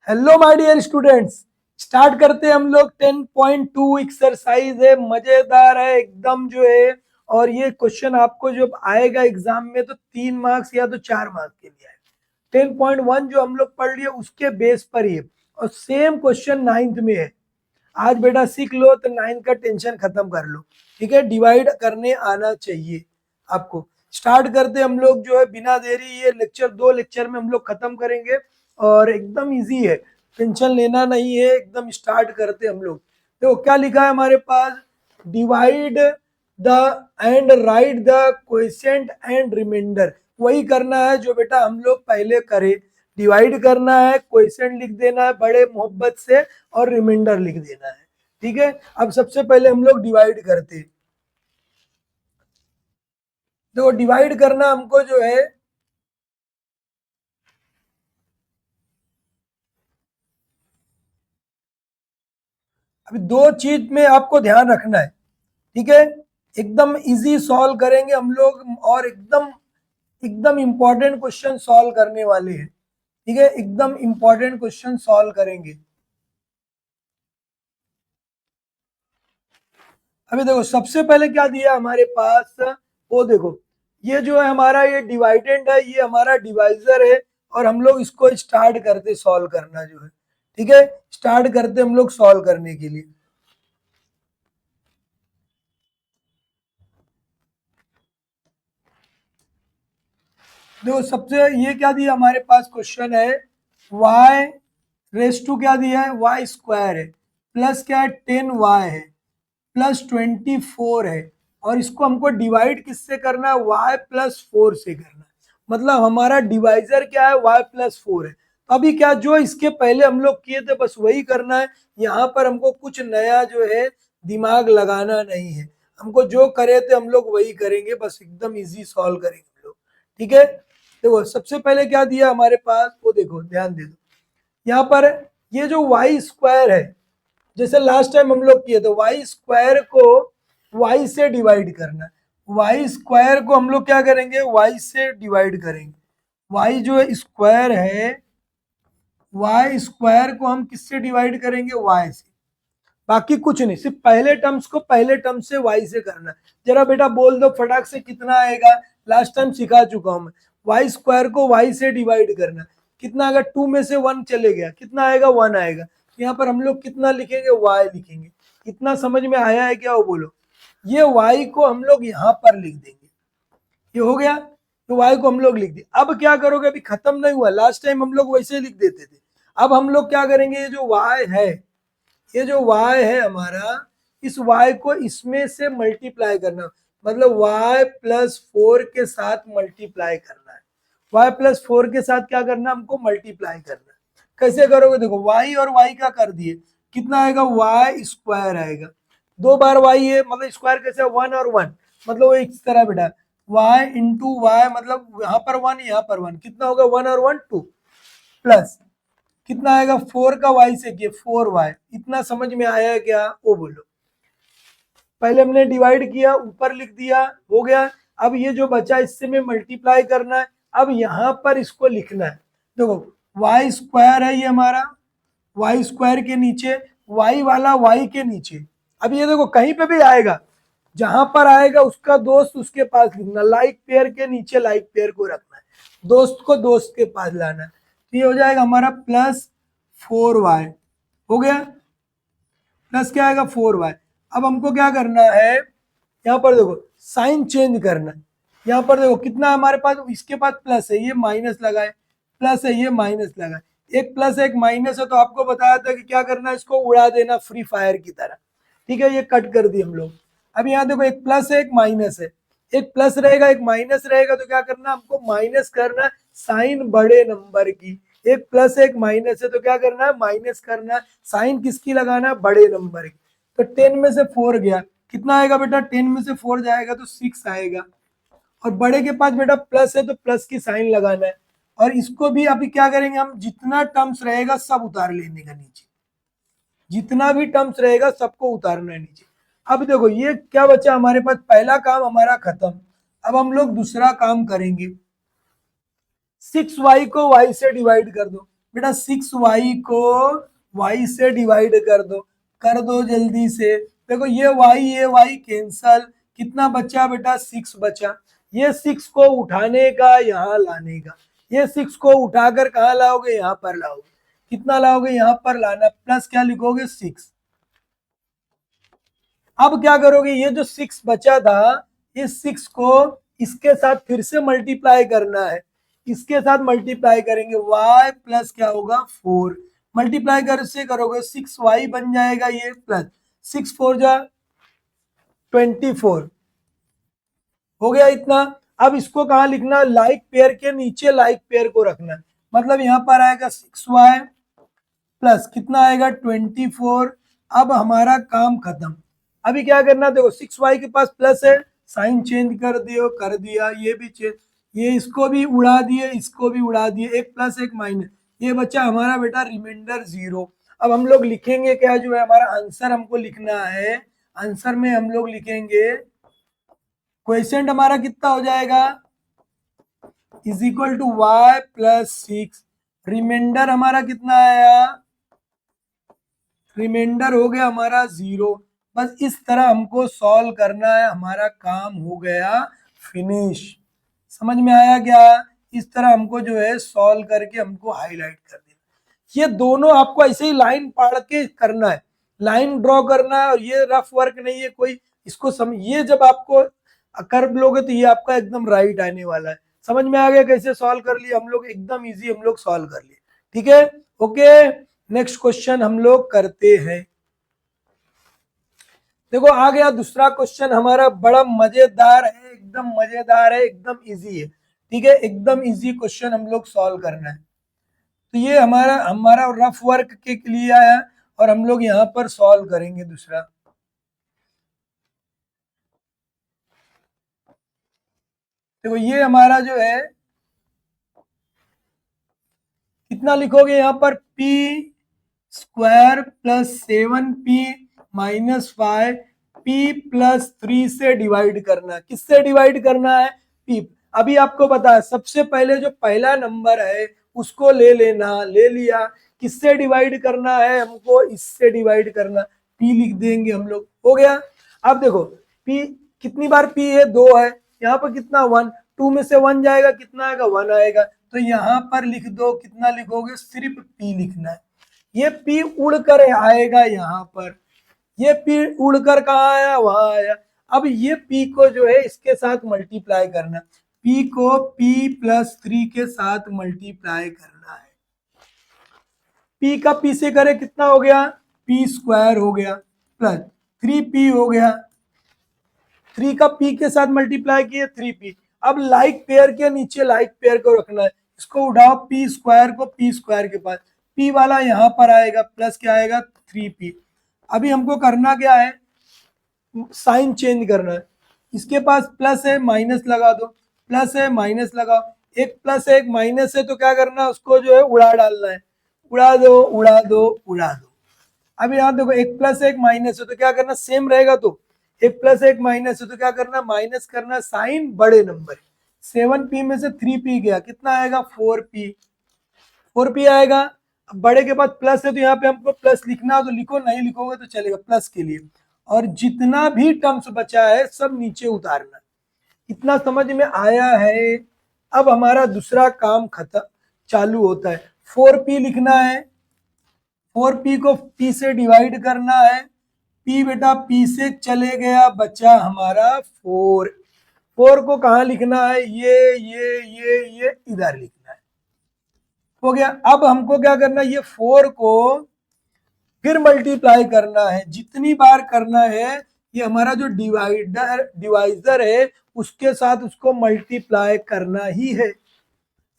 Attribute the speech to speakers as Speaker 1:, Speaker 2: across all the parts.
Speaker 1: Hello my dear students. Start करते हैं हम लोग 10.2 एक्सरसाइज है, मजेदार है एकदम जो है। और ये क्वेश्चन आपको जब आएगा एग्जाम में तो 3 मार्क्स या तो 4 मार्क्स के लिए आएगा। 10.1 जो हम लोग पढ़ लिए उसके बेस पर ही है और सेम क्वेश्चन 9th में है। आज बेटा सीख लो तो 9th का टेंशन खत्म कर लो। ठीक है, डिवाइड करने आना चाहिए आपको। स्टार्ट करते हम लोग जो है बिना देरी, ये लेक्चर 2 लेक्चर में हम लोग खत्म करेंगे और एकदम इजी है, टेंशन लेना नहीं है। एकदम स्टार्ट करते हम लोग। देखो क्या लिखा है हमारे पास, divide the and write the question and reminder. वही करना है जो बेटा हम लोग पहले करे। डिवाइड करना है, क्वेश्चन लिख देना है बड़े मोहब्बत से और रिमाइंडर लिख देना है। ठीक है, अब सबसे पहले हम लोग डिवाइड करते हैं। देखो डिवाइड करना हमको जो है, अभी दो चीज में आपको ध्यान रखना है। ठीक है, एकदम इजी सॉल्व करेंगे हम लोग और एकदम एकदम इंपॉर्टेंट क्वेश्चन सॉल्व करने वाले हैं। ठीक है, एकदम इंपॉर्टेंट क्वेश्चन सॉल्व करेंगे। अभी देखो सबसे पहले क्या दिया हमारे पास, वो देखो ये जो है हमारा ये डिवाइडेंड है, ये हमारा डिवाइजर है और हम लोग इसको स्टार्ट करते सॉल्व करना जो है। ठीक है, स्टार्ट करते हम लोग सॉल्व करने के लिए। देखो सबसे ये क्या दिया हमारे पास क्वेश्चन है, y रेस टू क्या दिया है, वाई स्क्वायर है, प्लस क्या है 10y है, प्लस 24 है और इसको हमको डिवाइड किससे करना है, y प्लस 4 से करना है। मतलब हमारा डिवाइजर क्या है, y प्लस 4 है। तो अभी क्या जो इसके पहले हम लोग किए थे बस वही करना है। यहाँ पर हमको कुछ नया जो है दिमाग लगाना नहीं है, हमको जो करे थे हम लोग वही करेंगे, बस एकदम इजी सॉल्व करेंगे हम लोग। ठीक है, देखो सबसे पहले क्या दिया हमारे पास, वो देखो ध्यान दे दो यहाँ पर, ये जो वाई स्क्वायर है, जैसे लास्ट टाइम हम लोग किए थे, वाई स्क्वायर को वाई से डिवाइड करना है। वाई स्क्वायर को हम लोग क्या करेंगे, वाई से डिवाइड करेंगे। वाई जो स्क्वायर है, वाई स्क्वायर को हम किससे डिवाइड करेंगे, वाई से। बाकी कुछ नहीं, सिर्फ पहले टर्म्स को पहले टर्म से वाई से करना है। जरा बेटा बोल दो फटाक से कितना आएगा, लास्ट टाइम सिखा चुका हूं मैं। वाई स्क्वायर को वाई से डिवाइड करना, कितना आएगा, 2 में से 1 चले गया, कितना आएगा 1 आएगा। यहाँ पर हम लोग कितना लिखेंगे, वाई लिखेंगे। इतना समझ में आया है क्या, वो बोलो। ये वाई को हम लोग यहाँ पर लिख देंगे, ये हो गया। तो वाई को हम लोग लिख दिए। अब क्या करोगे, अभी खत्म नहीं हुआ, लास्ट टाइम हम लोग वैसे लिख देते थे। अब हम लोग क्या करेंगे, ये जो वाई है, ये जो y है हमारा, इस y को इसमें से मल्टीप्लाई करना, मतलब y प्लस 4 के साथ मल्टीप्लाई करना है। y प्लस 4 के साथ क्या करना, हमको मल्टीप्लाई करना है। कैसे करोगे, देखो y और y क्या कर दिए, कितना आएगा, y स्क्वायर आएगा। 2 बार y है, मतलब स्क्वायर कैसे, 1 और 1, मतलब वो इस तरह बेटा y इंटू वाई, मतलब यहाँ पर 1 यहाँ पर 1, कितना होगा 1 और 1 2, प्लस कितना आएगा 4 का y से किए 4y। इतना समझ में आया है क्या, वो बोलो। पहले हमने डिवाइड किया, ऊपर लिख दिया, हो गया। अब ये जो बचा इससे में मल्टीप्लाई करना है। अब यहाँ पर इसको लिखना है, देखो वाई स्क्वायर है ये हमारा, वाई स्क्वायर के नीचे वाई वाला वाई के नीचे। अब ये देखो कहीं पे भी आएगा, जहां पर आएगा उसका दोस्त उसके पास लिखना, लाइक पेयर के नीचे लाइक पेयर को रखना है, दोस्त को दोस्त के पास लाना है। तो ये हो जाएगा हमारा प्लस 4y, हो गया। प्लस क्या आएगा 4y। अब हमको क्या करना है, यहाँ पर देखो साइन चेंज करना है। यहाँ पर देखो कितना है हमारे पास, इसके पास प्लस है, ये माइनस लगाए, प्लस है ये माइनस लगाए, एक प्लस एक माइनस है। तो आपको बताया था कि क्या करना है, इसको उड़ा देना फ्री फायर की तरह। ठीक है, ये कट कर दिए हम लोग। अब यहाँ देखो एक प्लस है एक माइनस है, एक प्लस रहेगा एक माइनस रहेगा, तो क्या करना हमको, माइनस करना साइन बड़े नंबर की। एक प्लस एक माइनस है तो क्या करना है, माइनस करना है, साइन किसकी लगाना है, बड़े नंबर की। तो 10 में से 4 गया, कितना आएगा बेटा, 10 में से 4 जाएगा तो 6 आएगा। और बड़े के पास बेटा प्लस है तो प्लस की साइन लगाना है। और इसको भी अभी क्या करेंगे हम, जितना टर्म्स रहेगा सब उतार लेने का नीचे, जितना भी टर्म्स रहेगा सबको उतारना है नीचे। अब देखो ये क्या बचा हमारे पास, पहला काम हमारा खत्म। अब हम लोग दूसरा काम करेंगे, 6y को y से डिवाइड कर दो। बेटा 6y को y से डिवाइड कर दो जल्दी से। देखो ये y कैंसल, कितना बचा बेटा 6 बचा। ये 6 को उठाने का यहाँ लाने का, ये 6 को उठाकर कहाँ लाओगे, यहाँ पर लाओगे। कितना लाओगे, यहाँ पर लाना, प्लस क्या लिखोगे 6। अब क्या करोगे, ये जो 6 बचा था, इस 6 को इसके साथ फिर से मल्टीप्लाई करना है। इसके साथ मल्टीप्लाई करेंगे, y प्लस क्या होगा 4, मल्टीप्लाई कर से करोगे 6y बन जाएगा ये, प्लस 6 4 जा 24 हो गया इतना। अब इसको कहाँ लिखना, लाइक पेयर के नीचे लाइक पेयर को रखना, मतलब यहाँ पर आएगा 6y प्लस कितना आएगा 24। अब हमारा काम खत्म। अभी क्या करना, देखो 6y के पास प्लस है, साइन चेंज कर दियो, कर दिया, ये भी चेंज, ये इसको भी उड़ा दिए, इसको भी उड़ा दिए, एक प्लस एक माइनस, ये बच्चा हमारा बेटा रिमाइंडर 0। अब हम लोग लिखेंगे क्या, जो है हमारा आंसर हमको लिखना है, आंसर में हम लोग लिखेंगे क्वेश्चन हमारा कितना हो जाएगा, is equal to y plus 6, remainder हमारा कितना आया, रिमाइंडर हो गया हमारा 0। बस इस तरह हमको सॉल्व करना है, हमारा काम हो गया फिनिश। समझ में आया क्या, इस तरह हमको जो है सॉल्व करके हमको हाईलाइट कर देना। ये दोनों आपको ऐसे ही लाइन पढ़ के करना है, लाइन ड्रॉ करना है, और ये रफ वर्क नहीं है कोई, इसको ये जब आपको कर लोगे तो ये आपका एकदम राइट आने वाला है। समझ में आ गया कैसे सॉल्व कर लिया हम लोग, एकदम इजी हम लोग सॉल्व कर लिए। ठीक है, ओके, नेक्स्ट क्वेश्चन हम लोग करते हैं। देखो आ गया दूसरा क्वेश्चन हमारा, बड़ा मजेदार है, एकदम मजेदार है, एकदम इजी है। ठीक है, एकदम इजी क्वेश्चन हम लोग सॉल्व करना है। तो ये हमारा हमारा रफ वर्क के लिए आया, और हम लोग यहाँ पर सॉल्व करेंगे दूसरा। देखो ये हमारा जो है, कितना लिखोगे यहाँ पर, p square plus 7p minus 5 p plus 3 से डिवाइड करना। किससे डिवाइड करना है, p। अभी आपको पता है, सबसे पहले जो पहला नंबर है उसको ले लेना, ले लिया। किससे डिवाइड करना है हमको, इससे डिवाइड करना, p लिख देंगे हम लोग, हो गया। अब देखो p कितनी बार p है, 2 है, यहाँ पर कितना 1, 2 में से 1 जाएगा, कितना आएगा 1 आएगा, तो यहाँ पर लिख दो, कितना लिखोगे, सिर्फ p लिखना है। ये p उड़कर आएगा यहाँ पर, ये p उड़कर कहाँ आया, वहां आया। अब ये p को जो है इसके साथ मल्टीप्लाई करना, p को p प्लस 3 के साथ मल्टीप्लाई करना है। p का p से करे कितना हो गया, p स्क्वायर हो गया, प्लस 3p हो गया, 3 का p के साथ मल्टीप्लाई किए 3p। अब लाइक पेयर के नीचे लाइक पेयर को रखना है, इसको उठाओ, p स्क्वायर को p स्क्वायर के पास, p वाला यहाँ पर आएगा, प्लस क्या आएगा 3p। अभी हमको करना क्या है, साइन चेंज करना है। इसके पास प्लस है, माइनस लगा दो, प्लस है माइनस लगाओ, एक प्लस है एक माइनस है, तो क्या करना है, उसको जो है उड़ा डालना है, उड़ा दो उड़ा दो उड़ा दो। अब यहाँ देखो एक प्लस एक माइनस है, तो क्या करना, सेम रहेगा, तो एक प्लस एक माइनस है, तो क्या करना, माइनस करना, साइन बड़े नंबर, 7p में से 3p गया, कितना आएगा 4p, 4p आएगा। अब बड़े के पास प्लस है, तो यहाँ पे हमको प्लस लिखना हो तो लिखो, नहीं लिखोगे तो चलेगा प्लस के लिए। और जितना भी टर्म्स बचा है सब नीचे उतारना। इतना समझ में आया है। अब हमारा दूसरा काम खत्म चालू होता है, 4p लिखना है, 4p को p से डिवाइड करना है, p बेटा p से चले गया, बचा हमारा 4। 4 को कहाँ लिखना है, ये इधर लिखना है, हो गया। अब हमको क्या करना है, ये 4 को फिर मल्टीप्लाई करना है, जितनी बार करना है, ये हमारा जो डिवाइजर है उसके साथ उसको मल्टीप्लाई करना ही है।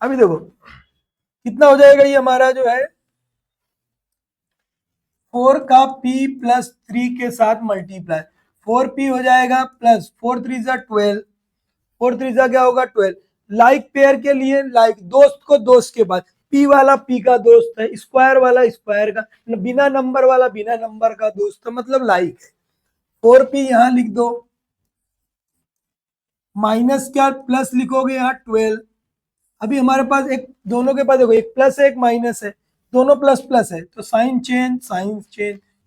Speaker 1: अभी देखो कितना हो जाएगा, ये हमारा जो है 4 का p प्लस 3 के साथ मल्टीप्लाई, 4p हो जाएगा प्लस 4 3 जा 12, 4 3 जा क्या होगा 12। लाइक पेयर के लिए लाइक, दोस्त को दोस्त के पास, p वाला p का दोस्त है, स्क्वायर वाला स्क्वायर का, बिना नंबर वाला बिना नंबर का दोस्त है, मतलब लाइक है। 4p यहाँ लिख दो, माइनस क्या प्लस लिखोगे यहाँ 12। अभी हमारे पास एक, दोनों के पास देखो एक प्लस है एक माइनस है, दोनों प्लस प्लस है तो साइन चेंज,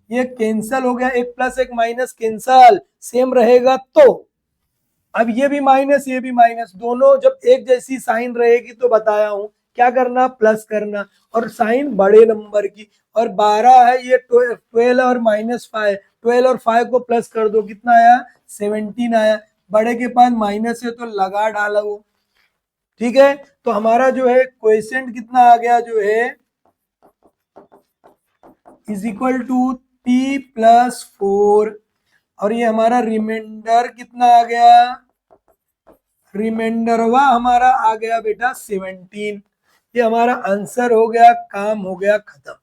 Speaker 1: ये कैंसल हो गया, एक प्लस एक माइनस कैंसल, सेम रहेगा तो अब ये भी माइनस ये भी माइनस, दोनों जब एक जैसी साइन रहेगी तो बताया हूं क्या करना, प्लस करना, और साइन बड़े नंबर की, और 12 है ये 12 और -5, 12 और 5 को प्लस कर दो कितना आया 17 आया, बड़े के पास माइनस है तो लगा डाला वो। ठीक है, तो हमारा जो है क्वेश्चन कितना आ गया जो है इज इक्वल टू P+4, और ये हमारा रिमाइंडर कितना आ गया, रिमाइंडरवा हमारा आ गया बेटा 17। ये हमारा आंसर हो गया, काम हो गया खत्म।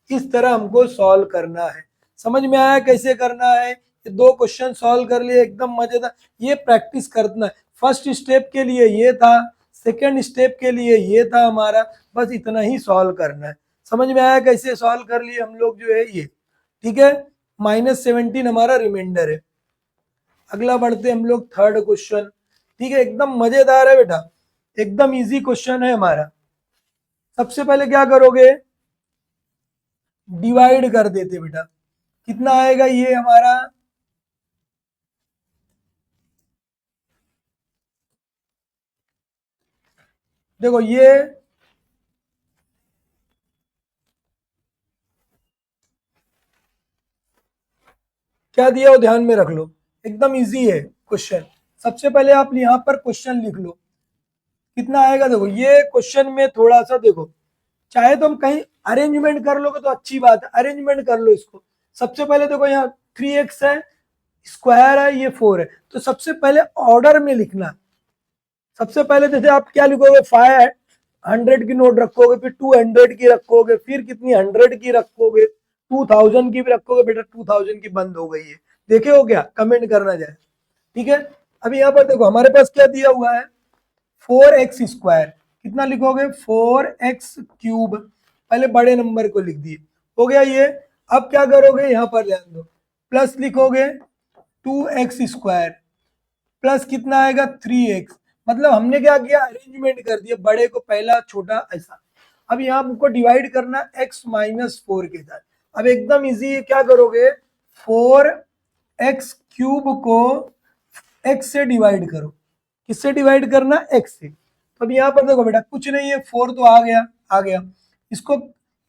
Speaker 1: इस तरह हमको सॉल्व करना है। समझ में आया कैसे करना है? ये दो क्वेश्चन सॉल्व कर लिए, एकदम मजेदार। ये प्रैक्टिस करना है। फर्स्ट स्टेप के लिए ये था, सेकंड स्टेप के लिए ये था हमारा, बस इतना ही सॉल्व करना है। समझ में आया कैसे सॉल्व कर लिए हम लोग जो है ये? ठीक है, -17 हमारा रिमाइंडर है। अगला बढ़ते हम लोग थर्ड क्वेश्चन। ठीक है, एकदम मजेदार है बेटा, एकदम इजी क्वेश्चन है हमारा। सबसे पहले क्या करोगे, डिवाइड कर देते बेटा। कितना आएगा ये हमारा, देखो ये क्या दिया हो ध्यान में रख लो, एकदम इजी है क्वेश्चन। सबसे पहले आप यहाँ पर क्वेश्चन लिख लो, कितना आएगा देखो। ये क्वेश्चन में थोड़ा सा देखो, चाहे तो हम कहीं अरेंजमेंट कर लोगे तो अच्छी बात है, अरेंजमेंट कर लो इसको। सबसे पहले देखो यहाँ 3x है, स्क्वायर है, ये 4 है, तो सबसे पहले ऑर्डर में लिखना। सबसे पहले जैसे आप क्या लिखोगे, 500 की नोट रखोगे, फिर 200 की रखोगे, फिर कितनी 100 की रखोगे, 2000 की भी रखोगे। बेटा 2000 की बंद हो गई है, देखे हो क्या, कमेंट करना जाए। ठीक है, अभी यहाँ पर देखो हमारे पास क्या दिया हुआ है, 4x²। कितना लिखोगे, 4x³ पहले बड़े नंबर को लिख दिए, हो गया ये। अब क्या करोगे, यहाँ पर ध्यान दो, प्लस लिखोगे 2x² प्लस कितना आएगा 3x। मतलब हमने क्या किया, अरेंजमेंट कर दिया, बड़े को पहला छोटा ऐसा। अब यहाँ हमको डिवाइड करना x-4 के साथ। अब एकदम इजी है, क्या करोगे, 4x³ को x से डिवाइड करो। किससे डिवाइड करना, x से। तो अब यहाँ पर देखो बेटा कुछ नहीं है, 4 तो आ गया, आ गया। इसको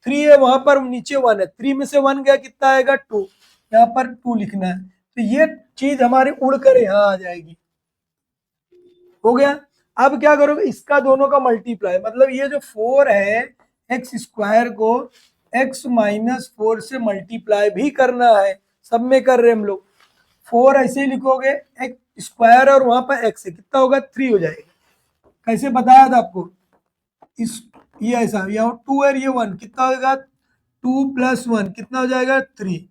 Speaker 1: 3 है, वहां पर नीचे 1 है, 3 में से 1 गया, कितना आएगा 2। यहाँ पर 2 लिखना है, तो ये चीज हमारी उड़कर यहाँ आ जाएगी। हो गया। अब क्या करोगे, इसका दोनों का मल्टीप्लाई, मतलब ये जो 4 है x² को x-4 से मल्टीप्लाई भी करना है। सब में कर रहे हम लोग। 4 ऐसे ही लिखोगे, x² और वहां पर x है, कितना होगा 3 हो जाएगा। कैसे बताया था आपको, इस ये ऐसा, यहाँ 2 है, ये 1, कितना होगा 2 + 1 कितना हो जाएगा 3,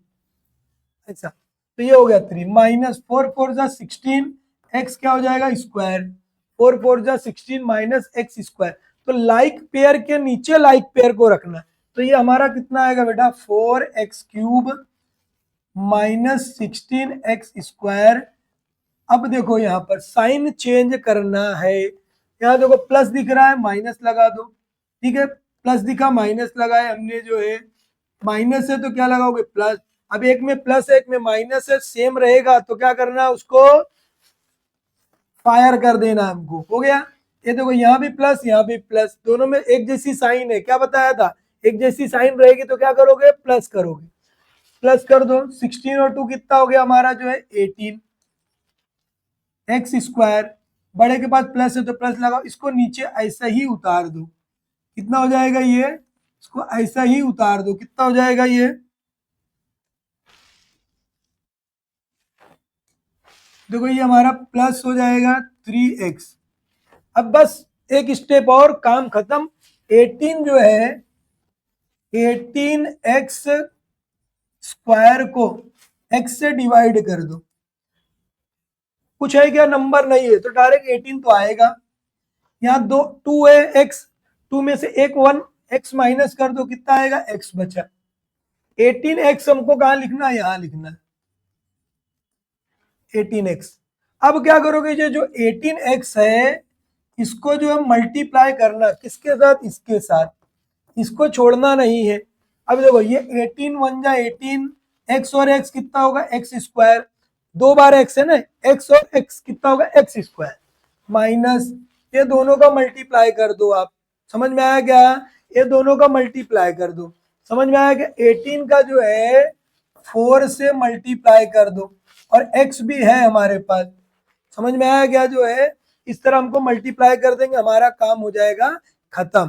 Speaker 1: ऐसा। तो ये हो गया 3, -4 4 जा 16, x क्या हो जाएगा स्क्वायर, 4 4 जा 16 -x²। तो लाइक पेयर के नीचे लाइक पेयर को रखना। तो ये हमारा कितना आएगा बेटा, 4x³ -16x²। अब देखो यहाँ पर साइन चेंज करना है। यहाँ देखो प्लस दिख रहा है, माइनस लगा दो। ठीक है, प्लस दिखा, माइनस लगाए हमने जो है, माइनस है तो क्या लगाओगे प्लस। अब एक में प्लस है, एक में माइनस है, सेम रहेगा तो क्या करना है, उसको फायर कर देना हमको। हो गया। ये देखो यहाँ भी प्लस, यहाँ भी प्लस, दोनों में एक जैसी साइन है, क्या बताया था, एक जैसी साइन रहेगी तो क्या करोगे, प्लस करोगे। प्लस कर दो, 16 और 2 कितना हो गया हमारा जो है 18 x²। बड़े के पास प्लस है तो प्लस लगाओ, इसको नीचे ऐसा ही उतार दो, कितना हो जाएगा ये, इसको ऐसा ही उतार दो, कितना हो जाएगा ये, देखो ये हमारा प्लस हो जाएगा 3x। अब बस एक स्टेप और, काम खत्म। 18 जो है, 18x² को x से डिवाइड कर दो। कुछ है क्या, नंबर नहीं है तो डायरेक्ट 18 तो आएगा। यहाँ 2 है, x 2 में से एक 1, x माइनस कर दो, कितना आएगा x बचा। 18x हमको कहाँ लिखना है, यहाँ लिखना है 18x। अब क्या करोगे, ये जो 18x है इसको जो है मल्टीप्लाई करना, किसके साथ, इसके साथ। इसको छोड़ना नहीं है। अब देखो ये 18 वन जा 18, एक्स और एक्स कितना होगा एक्स स्क्वायर, दो बार एक्स है ना, एक्स और एक्स कितना होगा एक्स स्क्वायर, माइनस ये दोनों का मल्टीप्लाई कर दो आप। समझ में आया क्या? ये दोनों का मल्टीप्लाई कर दो। समझ में आया क्या? 18 का जो है 4 से मल्टीप्लाई कर दो, और एक्स भी है हमारे पास। समझ में आया क्या? जो है इस तरह हमको मल्टीप्लाई कर देंगे, हमारा काम हो जाएगा खत्म।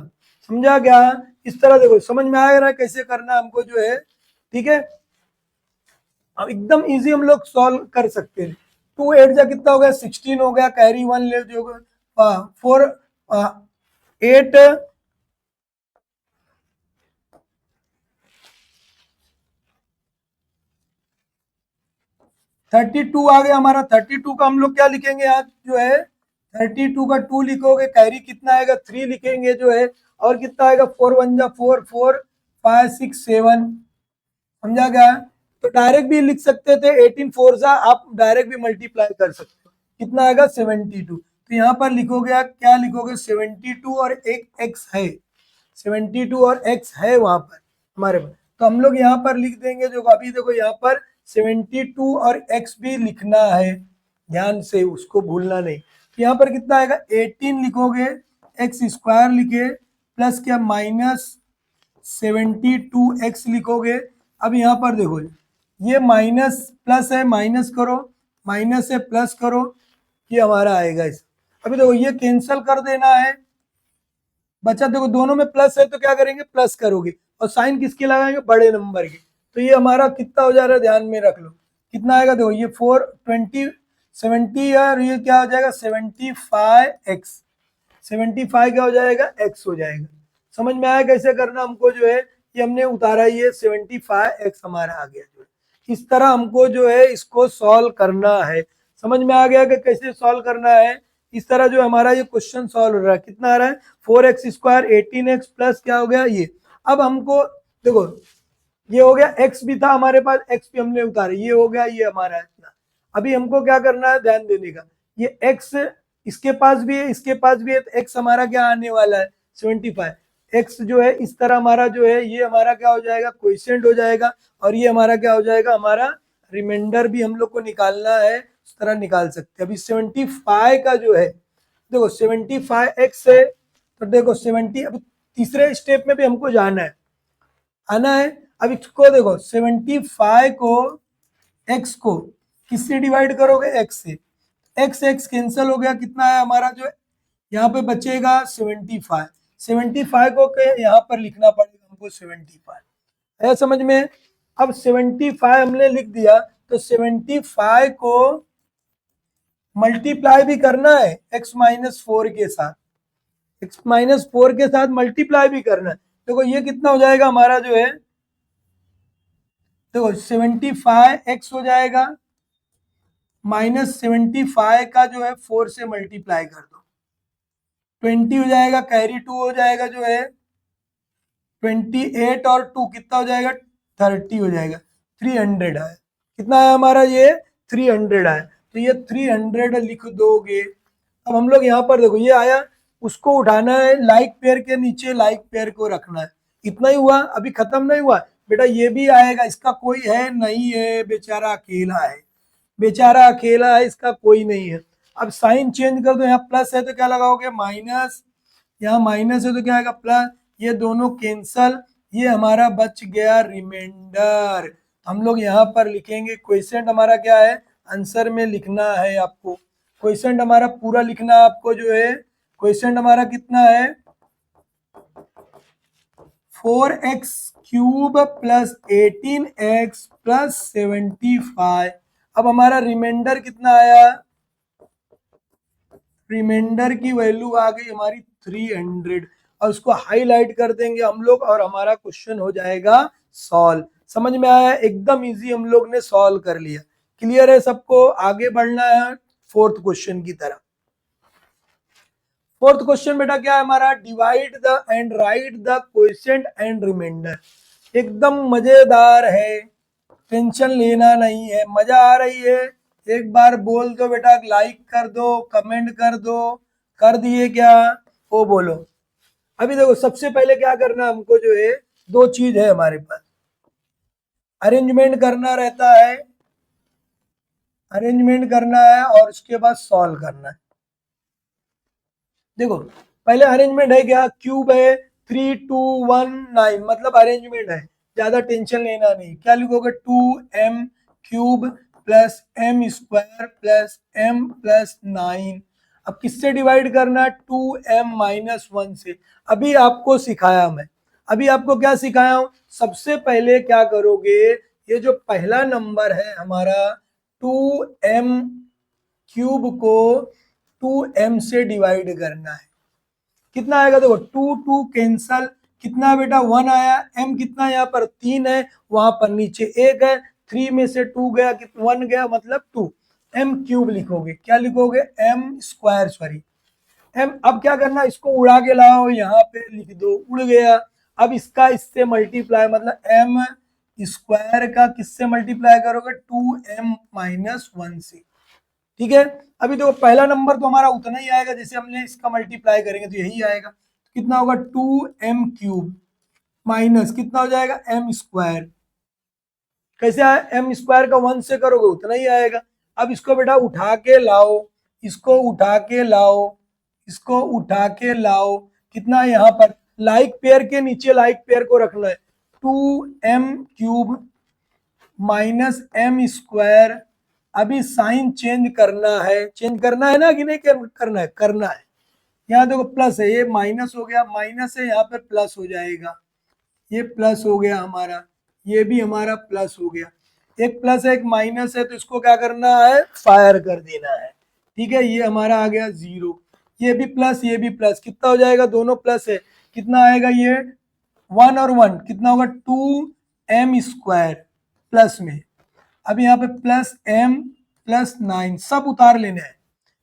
Speaker 1: समझा क्या? इस तरह देखो, समझ में आ रहा है कैसे करना हमको जो है, ठीक है। अब एकदम इजी हम लोग सॉल्व कर सकते हैं। 2 8 जा कितना हो गया 16 हो गया, कैरी 1 ले जो 4 8 32 आ गया हमारा। 32 का हम लोग क्या लिखेंगे आज जो है, 32 का 2 लिखोगे, कैरी कितना आएगा 3 लिखेंगे जो है, और कितना आएगा 4 1 जा 4 4 5 6 7। समझा गया? तो डायरेक्ट भी लिख सकते थे 18 4 जा, आप डायरेक्ट भी मल्टीप्लाई कर सकते हो, कितना आएगा 72। तो यहाँ पर लिखोगे आप क्या लिखोगे 72 और एक एक्स है, 72 और एक्स है वहां पर हमारे पास, तो हम लोग यहाँ पर लिख देंगे जो अभी देखो यहाँ पर 72 और एक्स भी लिखना है, ध्यान से उसको भूलना नहीं। तो यहाँ पर कितना आएगा 18 लिखोगे, एक्स स्क्वायर लिखे, प्लस क्या माइनस 72 एक्स लिखोगे। अब यहाँ पर देखो ये माइनस प्लस है, माइनस करो, माइनस से प्लस करो, ये हमारा आएगा इस। अभी देखो ये कैंसिल कर देना है, बचा देखो दोनों में प्लस है तो क्या करेंगे प्लस करोगे, और साइन किसके लगाएंगे बड़े नंबर के। तो ये हमारा कितना हो जा रहा है ध्यान में रख लो, कितना आएगा देखो ये 4 20 70 और ये क्या हो जाएगा 75x, 75 क्या हो जाएगा x हो जाएगा। समझ में आया कैसे करना हमको जो है, ये हमने उतारा, ये 75x हमारा आ गया जो है। इस तरह हमको जो है इसको सॉल्व करना है। समझ में आ गया कि कैसे सॉल्व करना है। इस तरह जो हमारा ये क्वेश्चन सॉल्व हो रहा है, कितना आ रहा है 4x स्क्वायर 18x प्लस क्या हो गया ये। अब हमको देखो ये हो गया, x भी था हमारे पास, x भी हमने उतारा, ये हो गया, ये हमारा इतना। अभी हमको क्या करना है ध्यान देने का, ये x इसके पास भी है, इसके पास भी है, तो x हमारा क्या आने वाला है 75। x जो है इस तरह हमारा जो है ये हमारा क्या हो जाएगा क्वोशिएंट हो जाएगा, और ये हमारा क्या हो जाएगा हमारा रिमाइंडर भी हम लोग को निकालना है, उस तरह निकाल सकते हैं। अभी 75 का जो है देखो 75x है, तो देखो 70, अब तीसरे स्टेप में भी हमको जाना है, आना है। अब इसको देखो 75 को x को किससे डिवाइड करोगे x से, x x कैंसिल हो गया, कितना है हमारा जो यहाँ पे बचेगा 75। 75 को यहाँ पर लिखना पड़ेगा हमको 75 है, समझ में। अब 75 हमने लिख दिया, तो 75 को मल्टीप्लाई भी करना है x-4 के साथ, x-4 के साथ मल्टीप्लाई भी करना है। देखो ये कितना हो जाएगा हमारा जो है, देखो 75x हो जाएगा, -75 का जो है 4 से मल्टीप्लाई कर दो, 20 हो जाएगा, कैरी 2 हो जाएगा जो है 28, और 2 कितना हो जाएगा 30 हो जाएगा, 300 है। कितना है हमारा ये 300 है, तो ये 300 लिख दोगे। अब हम लोग यहाँ पर देखो ये आया, उसको उठाना है, लाइक पेयर के नीचे लाइक पेयर को रखना है, इतना ही हुआ, अभी खत्म नहीं हुआ बेटा, ये भी आएगा, इसका कोई है नहीं है, बेचारा अकेला है, बेचारा अकेला है, इसका कोई नहीं है। अब साइन चेंज कर दो, यहाँ प्लस है तो क्या लगाओगे माइनस, यहाँ माइनस है तो क्या आएगा प्लस, ये दोनों कैंसल, ये हमारा बच गया रिमाइंडर। हम लोग यहाँ पर लिखेंगे क्वेश्चन हमारा क्या है, आंसर में लिखना है आपको, क्वेश्चन हमारा पूरा लिखना है आपको जो है। क्वेश्चन हमारा कितना है 4x³ प्लस 18x प्लस 75। अब हमारा रिमाइंडर कितना आया, रिमाइंडर की वैल्यू आ गई हमारी 300, और उसको हाईलाइट कर देंगे हम लोग, और हमारा क्वेश्चन हो जाएगा सॉल्व। समझ में आया, एकदम इजी हम लोग ने सॉल्व कर लिया। क्लियर है सबको, आगे बढ़ना है फोर्थ क्वेश्चन की तरफ। फोर्थ क्वेश्चन बेटा क्या है हमारा, divide the and write the quotient and remainder. एकदम मजेदार है, टेंशन लेना नहीं है, मजा आ रही है, एक बार बोल दो बेटा, लाइक कर दो, कमेंट कर दो, कर दिए क्या, वो बोलो। अभी देखो सबसे पहले क्या करना है हमको, जो है दो चीज है हमारे पास, अरेंजमेंट करना रहता है, अरेंजमेंट करना है और उसके बाद सॉल्व करना है। देखो पहले अरेंजमेंट है क्या, क्यूब है 3219, मतलब अरेंजमेंट है, ज्यादा टेंशन लेना नहीं। क्या लिखोगे, 2m cube plus m square plus m plus 9। अब किससे डिवाइड करना है, 2m-1 से। अभी आपको सिखाया मैं, अभी आपको क्या सिखाया हूं, सबसे पहले क्या करोगे, ये जो पहला नंबर है हमारा 2m क्यूब को 2m से डिवाइड करना है। कितना आएगा, देखो 2 कैंसल, कितना है बेटा 1 आया, m कितना यहाँ पर 3 है, वहां पर नीचे 1 है, 3 में से 2 गया, 1 गया, मतलब 2। m क्यूब लिखोगे, क्या लिखोगे, m स्क्वायर, सॉरी m। अब क्या करना, इसको उड़ा के लाओ, यहाँ पे लिख दो, उड़ गया। अब इसका इससे मल्टीप्लाई, मतलब m स्क्वायर का किससे मल्टीप्लाई करोगे, 2m-1 से। ठीक है, अभी देखो पहला नंबर तो हमारा उतना ही आएगा, जैसे हमने इसका मल्टीप्लाई करेंगे तो यही आएगा। कितना होगा, 2m क्यूब माइनस कितना हो जाएगा, m स्क्वायर। कैसे आया, m स्क्वायर का 1 से करोगे उतना ही आएगा। अब इसको बेटा उठा के लाओ, इसको उठा के लाओ, इसको उठा के लाओ, कितना है यहाँ पर, लाइक पेयर के नीचे लाइक पेयर को रखना है, 2m cube minus m square. अभी साइन चेंज करना है, चेंज करना है ना कि नहीं करना है, करना है। यहाँ देखो प्लस है, ये माइनस हो गया, माइनस है यहाँ पे प्लस हो जाएगा, ये प्लस हो गया हमारा, ये भी हमारा प्लस हो गया। एक प्लस है एक माइनस है, तो इसको क्या करना है, फायर कर देना है। ठीक है, ये हमारा आ गया 0, ये भी प्लस ये भी प्लस, कितना हो जाएगा, दोनों प्लस है, कितना आएगा ये 1 और 1 कितना होगा, 2m स्क्वायर प्लस में। अब यहाँ पे प्लस m प्लस 9 सब उतार लेना है,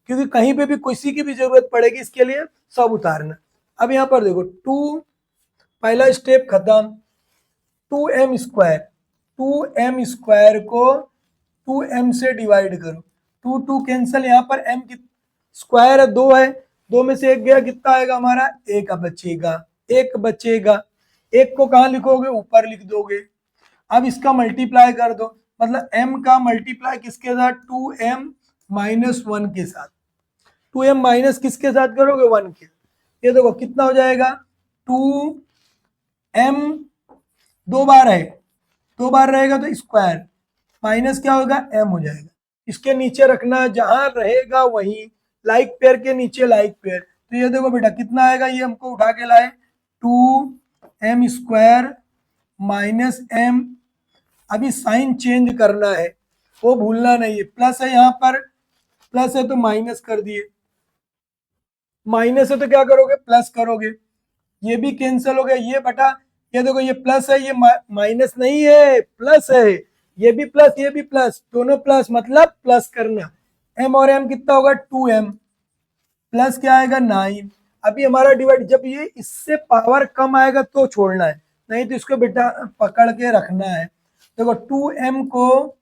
Speaker 1: क्योंकि कहीं पे भी किसी की भी जरूरत पड़ेगी, इसके लिए सब उतारना। अब यहाँ पर देखो 2, पहला स्टेप खत्म, 2m स्क्वायर, 2m स्क्वायर को 2m से डिवाइड करो, 2 कैंसिल, यहाँ पर m की स्क्वायर है 2 है, 2 में से 1 गया, कितना आएगा हमारा, 1 बचेगा, 1 बचेगा। 1 को कहाँ लिखोगे, ऊपर लिख दोगे। अब इसका मल्टीप्लाई कर दो, मतलब m का मल्टीप्लाई किसके साथ, 2m-1 के साथ। 2m माइनस किसके साथ करोगे, 1 के। ये देखो कितना हो जाएगा, 2m 2 बार है, 2 बार रहेगा तो स्क्वायर, माइनस क्या होगा, m हो जाएगा। इसके नीचे रखना, जहां रहेगा वहीं, लाइक पेयर के नीचे लाइक पेयर। तो ये देखो बेटा कितना आएगा, ये हमको उठा के लाए, 2m स्क्वायर माइनस m। अभी साइन चेंज करना है, वो भूलना नहीं है, प्लस है यहाँ पर, प्लस है तो माइनस कर दिए, माइनस है तो क्या करोगे, प्लस करोगे। ये भी कैंसिल हो गया, ये बटा, ये देखो ये प्लस है, ये माइनस नहीं है, प्लस है, ये भी प्लस ये भी प्लस, दोनों प्लस, मतलब प्लस करना। m और m कितना होगा, 2m प्लस क्या आएगा, 9। अभी हमारा डिवाइड, जब ये इससे पावर कम आएगा तो छोड़ना है, नहीं तो इसको बेटा पकड़ के रखना है। देखो 2m को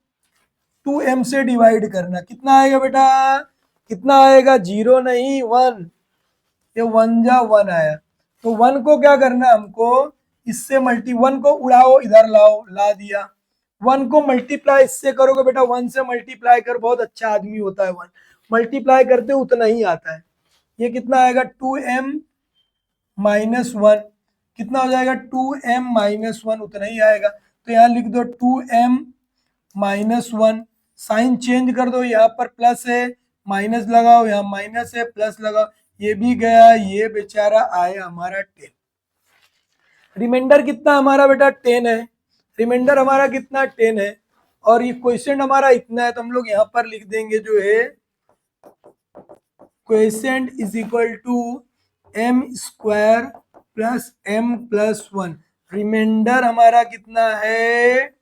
Speaker 1: 2m से डिवाइड करना, कितना आएगा बेटा, कितना आएगा, 0 नहीं 1, ये 1 जा 1 आया। तो 1 को क्या करना है हमको, इससे 1 को उड़ाओ, इधर लाओ, ला दिया। 1 को मल्टीप्लाई इससे करोगे बेटा, 1 से मल्टीप्लाई कर, बहुत अच्छा आदमी होता है 1, मल्टीप्लाई करते उतना ही आता है। ये कितना आएगा, 2m-1, कितना हो जाएगा, 2m-1 उतना ही आएगा। तो यहाँ लिख दो 2m-1, साइन चेंज कर दो, यहाँ पर प्लस है माइनस लगाओ, यहाँ माइनस है प्लस लगाओ, ये भी गया, ये बेचारा आया हमारा 10। रिमाइंडर कितना हमारा बेटा 10 है, रिमाइंडर हमारा कितना 10 है, और ये क्वेश्चन हमारा इतना है, तो हम लोग यहाँ पर लिख देंगे जो है, question is equal to m square plus m plus 1। Remainder हमारा कितना है,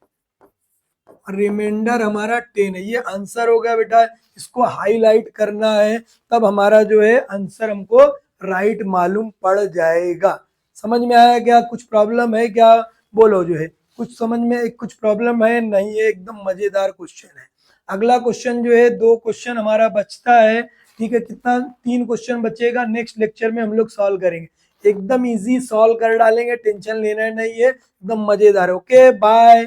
Speaker 1: रिमाइंडर हमारा 10 है। ये आंसर हो गया बेटा, इसको हाईलाइट करना है, तब हमारा जो है आंसर हमको राइट मालूम पड़ जाएगा। समझ में आया क्या, कुछ प्रॉब्लम है क्या, बोलो जो है, कुछ समझ में कुछ प्रॉब्लम है, नहीं है, एकदम मजेदार क्वेश्चन है। अगला क्वेश्चन जो है, 2 क्वेश्चन हमारा बचता है, ठीक है, कितना 3 क्वेश्चन बचेगा, नेक्स्ट लेक्चर में हम लोग सॉल्व करेंगे। एकदम इजी सॉल्व कर डालेंगे, टेंशन लेना नहीं है, एकदम मजेदार। Okay bye.